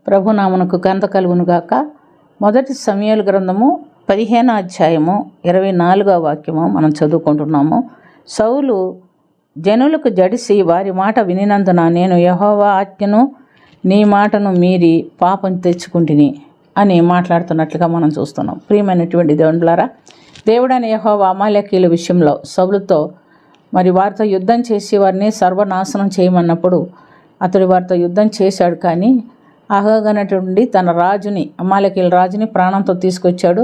ప్రభునామమునకు ఘనత కలుగునుగాక. మొదటి సమూయేలు గ్రంథము 15వ అధ్యాయము 24వ వాక్యము మనం చదువుకుంటున్నాము. సౌలు జనులకు జడిసి వారి మాట వినినందున నేను యెహోవా ఆజ్ఞను నీ మాటను మీరి పాపం తెచ్చుకుంటుని అని మాట్లాడుతున్నట్లుగా మనం చూస్తున్నాం. ప్రియమైనటువంటి దేవునిలారా, దేవుడైన యెహోవా అమాలేకీయుల విషయంలో సౌలుతో వారితో యుద్ధం చేసి వారిని సర్వనాశనం చేయమన్నప్పుడు అతడు వారితో యుద్ధం చేశాడు. కానీ అహగనటువంటి తన రాజుని, అమాలేకీయుల రాజుని ప్రాణంతో తీసుకొచ్చాడు.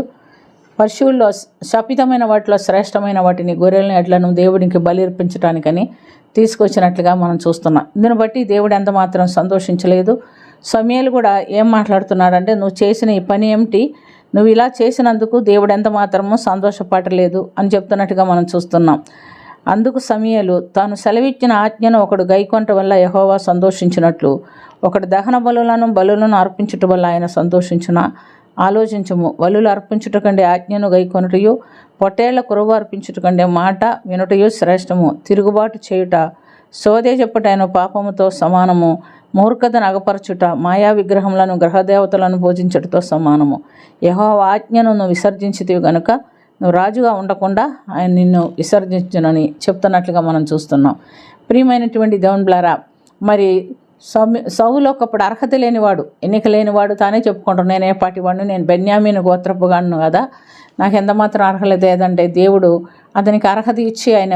పశువుల్లో శపితమైన వాటిలో శ్రేష్టమైన వాటిని, గొర్రెలను, ఎడ్లను దేవుడికి బలి అర్పించడానికని తీసుకొచ్చినట్లుగా మనం చూస్తున్నాం. దీన్ని బట్టి దేవుడు ఎంత మాత్రం సంతోషించలేదు. సమూయేలు కూడా ఏం మాట్లాడుతున్నాడంటే, నువ్వు చేసిన ఈ పని ఏమిటి, నువ్వు ఇలా చేసినందుకు దేవుడు ఎంత మాత్రమో సంతోషపడలేదు అని చెప్తున్నట్టుగా మనం చూస్తున్నాం. అందుకు సమూయేలు తాను సెలవిచ్చిన ఆజ్ఞను ఒకడు గైకొనటం వల్ల యెహోవా సంతోషించినట్లు ఒకడు దహన బలులను అర్పించుట వల్ల ఆయన సంతోషించున ఆలోచించము. బలులు అర్పించుట కంటే ఆజ్ఞను గైకొనుటయు పొట్టేళ్ల కురువు అర్పించుట కంటే మాట వినుటయు శ్రేష్టము. తిరుగుబాటు చేయుట సోదే చెప్పుటైన పాపముతో సమానము. మూర్ఖతను అగపరచుట మాయా విగ్రహములను గ్రహదేవతలను పూజించుటతో సమానము. యెహోవా ఆజ్ఞను నువ్వు విసర్జించితివి గనుక నువ్వు రాజుగా ఉండకుండా ఆయన నిన్ను విసర్జించునని చెప్తున్నట్లుగా మనం చూస్తున్నాం. ప్రియమైనటువంటి దేవునిలారా, సౌలు ఒకప్పుడు అర్హత లేనివాడు, ఎన్నిక లేనివాడు, తానే చెప్పుకుంటాను, నేను ఏ పాటి వాడిని, నేను బెన్యామీను గోత్రపుగాను కదా, నాకు ఎంత మాత్రం అర్హత లేదంటే దేవుడు అతనికి అర్హత ఇచ్చి ఆయన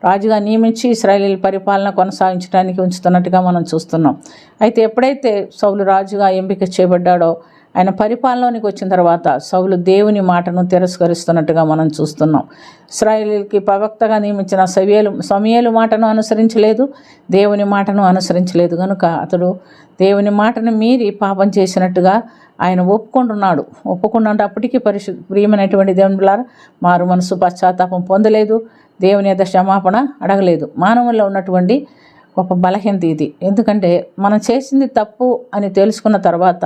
రాజుగా నియమించి ఇశ్రాయేలు పరిపాలన కొనసాగించడానికి ఉంచుతున్నట్టుగా మనం చూస్తున్నాం. అయితే ఎప్పుడైతే సౌలు రాజుగా ఎంపిక చేయబడ్డాడో ఆయన పరిపాలనలోనికి వచ్చిన తర్వాత సౌలు దేవుని మాటను తిరస్కరిస్తున్నట్టుగా మనం చూస్తున్నాం. ఇశ్రాయేలుకి ప్రవక్తగా నియమించిన సమూయేలు మాటను అనుసరించలేదు, దేవుని మాటను అనుసరించలేదు. కనుక అతడు దేవుని మాటను మీరి పాపం చేసినట్టుగా ఆయన ఒప్పుకున్నప్పటికీ ప్రియమైనటువంటి దేవునిలారా, మారు మనసు పశ్చాత్తాపం పొందలేదు, దేవుని యొక్క క్షమాపణ అడగలేదు. మానవుల్లో ఉన్నటువంటి గొప్ప బలహీనత ఇది. ఎందుకంటే మనం చేసింది తప్పు అని తెలుసుకున్న తర్వాత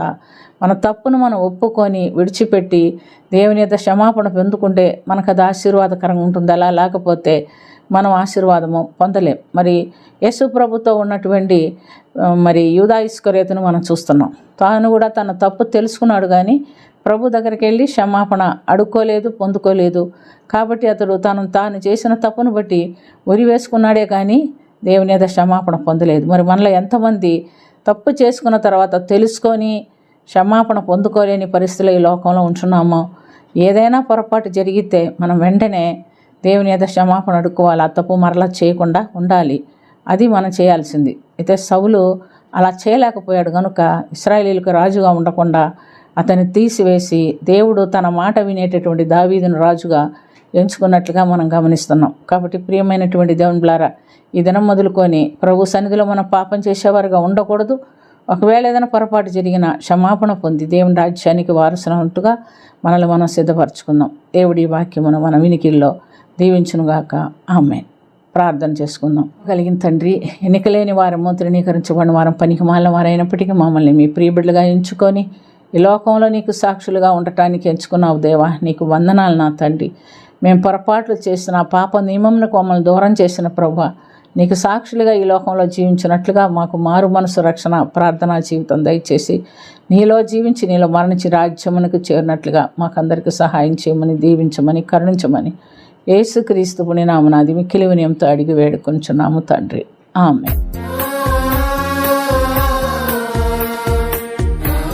మన తప్పును మనం ఒప్పుకొని విడిచిపెట్టి దేవుని యొక్క క్షమాపణ పొందుకుంటే మనకు అది ఆశీర్వాదకరంగా ఉంటుంది. అలా లేకపోతే మనం ఆశీర్వాదము పొందలేం. యేసు ప్రభుతో ఉన్నటువంటి యూదా ఇస్కరియోతును మనం చూస్తున్నాం. తాను కూడా తన తప్పు తెలుసుకున్నాడు, కానీ ప్రభు దగ్గరికి వెళ్ళి క్షమాపణ అడుక్కోలేదు, పొందుకోలేదు. కాబట్టి అతడు తాను చేసిన తప్పును బట్టి ఉరి వేసుకున్నాడే కానీ దేవుని యొక్క క్షమాపణ పొందలేదు. మనలో ఎంతమంది తప్పు చేసుకున్న తర్వాత తెలుసుకొని క్షమాపణ పొందుకోలేని పరిస్థితులు ఈ లోకంలో ఉంటున్నామో? ఏదైనా పొరపాటు జరిగితే మనం వెంటనే దేవుని యొక్క క్షమాపణ అడుక్కోవాలి, ఆ తప్పు మరలా చేయకుండా ఉండాలి. అది మనం చేయాల్సింది. అయితే సౌలు అలా చేయలేకపోయాడు కనుక ఇశ్రాయేలీయులకు రాజుగా ఉండకుండా అతన్ని తీసివేసి దేవుడు తన మాట వినేటటువంటి దావీదును రాజుగా ఎంచుకున్నట్లుగా మనం గమనిస్తున్నాం. కాబట్టి ప్రియమైనటువంటి దేవునిలారా, ఈ దినం మొదలుకొని ప్రభు సన్నిధిలో మనం పాపం చేసేవారుగా ఉండకూడదు. ఒకవేళ ఏదైనా పొరపాటు జరిగిన క్షమాపణ పొంది దేవుని రాజ్యానికి వారసునట్టుగా మనల్ని మనం సిద్ధపరచుకుందాం. దేవుడి వాక్యమును మన వినికిల్లో దీవించునుగాక. ఆమేన్. ప్రార్థన చేసుకుందాం. కలిగిన తండ్రి, ఎన్నికలేని వారము, తృణీకరించబడిన వారం, పనికి మాలిన వారైనప్పటికీ మమ్మల్ని మీ ప్రియబిడ్డలుగా ఎంచుకొని ఈ లోకంలో నీకు సాక్షులుగా ఉండటానికి ఎంచుకున్నావు దేవా. నీకు వందనాలు నా తండ్రి. మేము పొరపాట్లు చేసిన పాప నియమమునకు మమ్మల్ని దూరం చేసిన ప్రభువా, నీకు సాక్షులుగా ఈ లోకంలో జీవించినట్లుగా మాకు మారు మనసు రక్షణ ప్రార్థనా జీవితం దయచేసి నీలో జీవించి నీలో మరణించి రాజ్యమునకు చేరినట్లుగా మాకందరికీ సహాయం చేయమని, దీవించమని, కరుణించమని యేసుక్రీస్తు పుణ్యనామమున మిక్కిలి వినయంతో అడిగి వేడుకొనుచున్నాము తండ్రి. ఆమేన్.